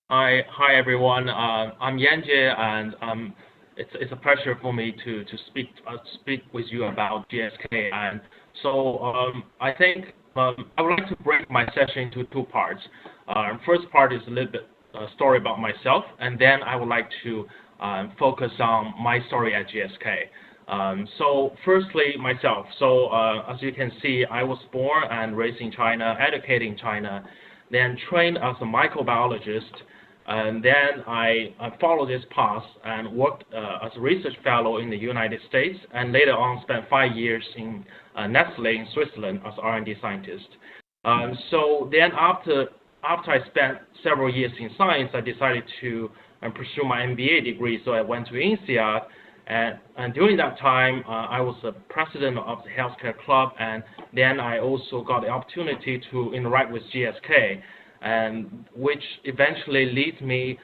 Hi everyone. I'm Yanjie, and it's a pleasure for me to speak with you about GSK. And so I think I would like to break my session into two parts. First part is a little bit story about myself, and then I would like to focus on my story at GSK. So firstly, myself. So as you can see, I was born and raised in China, educated in China, then trained as a microbiologist, and then I followed this path and worked as a research fellow in the United States, and later on spent 5 years in Nestle in Switzerland as R&D scientist. So then after I spent several years in science, I decided to pursue my MBA degree. So I went to INSEAD, and during that time, I was the president of the healthcare club, and then I also got the opportunity to interact with GSK, and which eventually leads me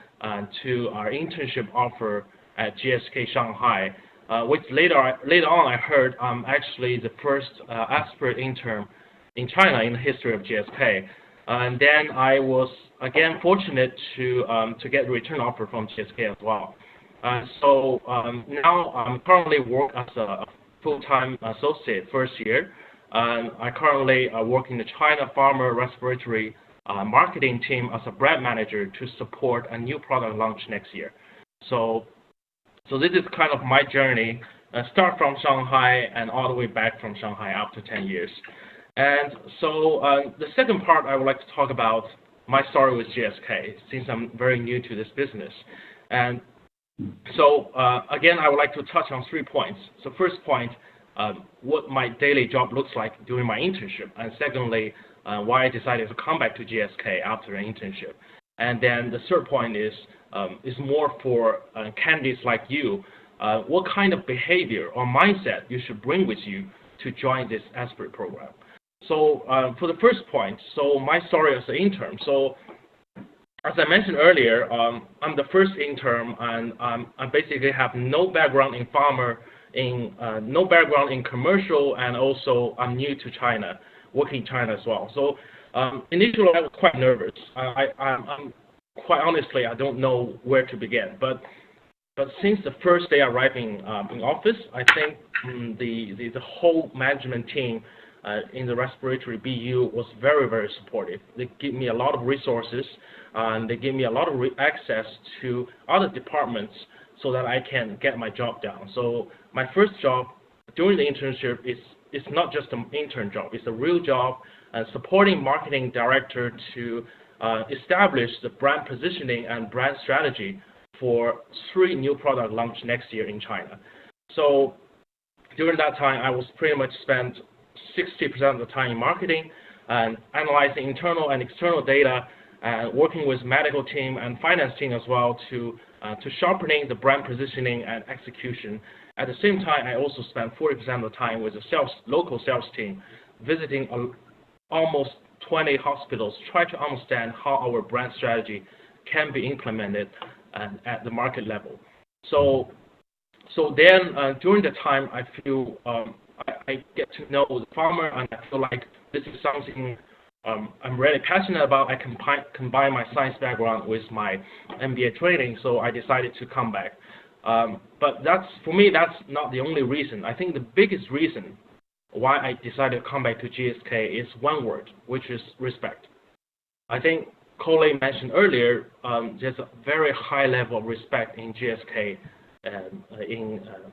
to our internship offer at GSK Shanghai, which later on I heard I'm actually the first Esprit intern in China in the history of GSK. And then I was again fortunate to get a return offer from GSK as well. So now I'm currently work as a full-time associate first year. I currently work in the China Pharma Respiratory marketing team as a brand manager to support a new product launch next year. So this is kind of my journey. Start from Shanghai and all the way back from Shanghai after 10 years. And so the second part I would like to talk about my story with GSK, since I'm very new to this business. And so again, I would like to touch on 3 points. So first point, what my daily job looks like during my internship, and secondly, why I decided to come back to GSK after an internship. And then the third point is more for candidates like you, what kind of behavior or mindset you should bring with you to join this Esprit program. So for the first point, so my story as an intern. So as I mentioned earlier, I'm the first intern, and I basically have no background in pharma, no background in commercial, and also I'm new to China, working in China as well. So initially I was quite nervous. I'm quite honestly, I don't know where to begin. But since the first day arriving in office, I think the whole management team in the respiratory BU was very, very supportive. They give me a lot of resources, and they give me a lot of access to other departments so that I can get my job done. So my first job during the internship is not just an intern job. It's a real job, supporting marketing director to establish the brand positioning and brand strategy for 3 new product launch next year in China. So during that time, I was pretty much spent 60% of the time in marketing and analyzing internal and external data, and working with medical team and finance team as well to sharpening the brand positioning and execution. At the same time, I also spent 40% of the time with the local sales team, visiting almost 20 hospitals, try to understand how our brand strategy can be implemented at the market level. So then during the time, I feel I get to know the farmer, and I feel like this is something I'm really passionate about. I combine my science background with my MBA training, so I decided to come back. But for me, that's not the only reason. I think the biggest reason why I decided to come back to GSK is one word, which is respect. I think Coley mentioned earlier, there's a very high level of respect in GSK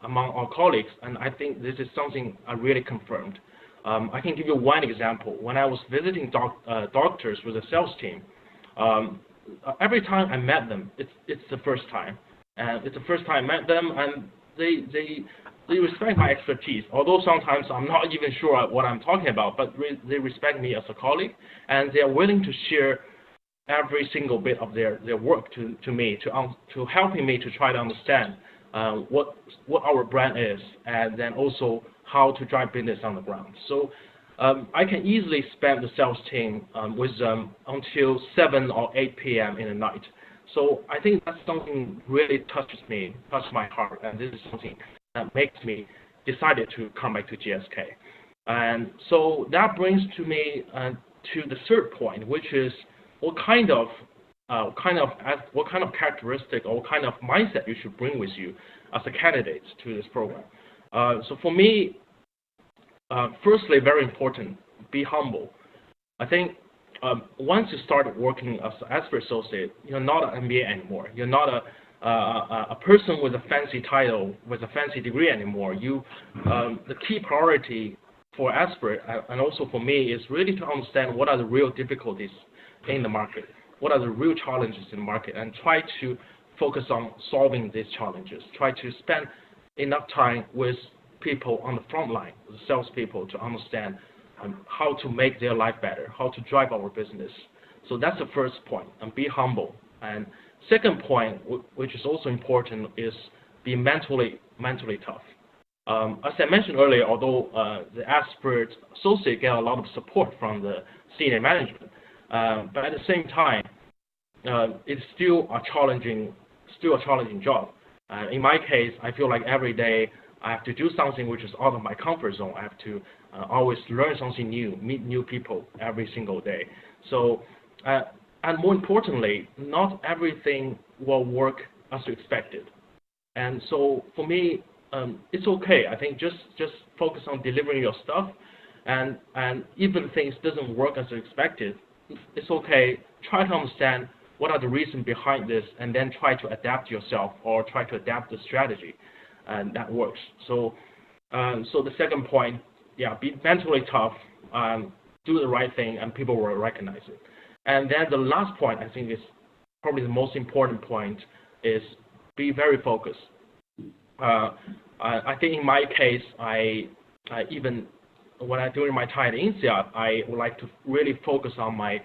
among our colleagues, and I think this is something I really confirmed. I can give you one example. When I was visiting doctors with the sales team, every time I met them, it's the first time. And it's the first time I met them, and they respect my expertise. Although sometimes I'm not even sure what I'm talking about, but they respect me as a colleague, and they are willing to share every single bit of their work to me, to helping me to try to understand what our brand is, and then also how to drive business on the ground. So I can easily spend the sales team with them until 7 or 8 p.m. in the night. So I think that's something really touches my heart, and this is something that makes me decided to come back to GSK. And so that brings to me to the third point, which is what kind of what kind of characteristic or what kind of mindset you should bring with you as a candidate to this program. So for me, firstly, very important, be humble. I think once you start working as an Esprit associate, you're not an MBA anymore. You're not a person with a fancy title, with a fancy degree anymore. The key priority for Esprit and also for me is really to understand what are the real difficulties in the market, what are the real challenges in the market, and try to focus on solving these challenges. Try to spend enough time with people on the front line, the salespeople, to understand how to make their life better, how to drive our business. So that's the first point, and be humble. And second point, which is also important, is be mentally tough. As I mentioned earlier, although the Esprit associate get a lot of support from the senior management, but at the same time, it's still a challenging job. In my case, I feel like every day I have to do something which is out of my comfort zone. I have to always learn something new, meet new people every single day. So, and more importantly, not everything will work as expected. And so for me, it's okay. I think just focus on delivering your stuff, and even things doesn't work as expected, it's okay. Try to understand what are the reasons behind this, and then try to adapt yourself or try to adapt the strategy, and that works. So, so the second point, yeah, be mentally tough, do the right thing, and people will recognize it. And then the last point, I think, is probably the most important point, is be very focused. I think in my case, I even during my time at INSEAD, I would like to really focus on my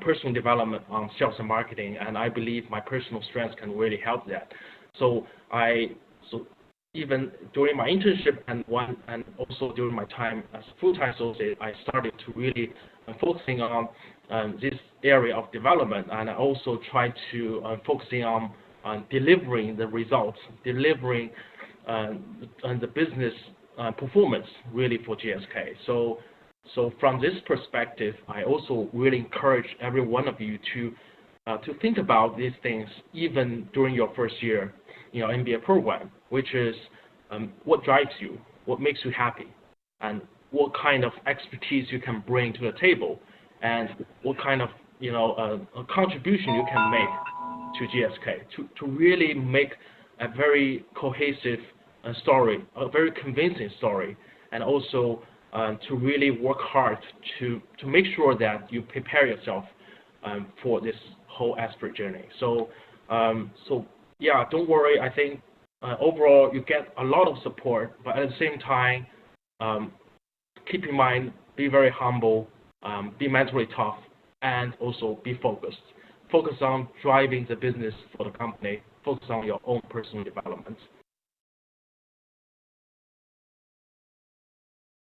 personal development on sales and marketing, and I believe my personal strengths can really help that. So even during my internship and also during my time as a full-time associate, I started to really focusing on this area of development, and I also try to focusing on delivering the results, delivering the business performance really for GSK. So from this perspective, I also really encourage every one of you to think about these things even during your first year, MBA program, which is what drives you, what makes you happy, and what kind of expertise you can bring to the table, and what kind of a contribution you can make to GSK to really make a very cohesive story, a very convincing story, and also to really work hard to make sure that you prepare yourself for this whole Esprit journey. So yeah, don't worry. I think overall you get a lot of support, but at the same time, keep in mind, be very humble, be mentally tough, and also be focused. Focus on driving the business for the company. Focus on your own personal development.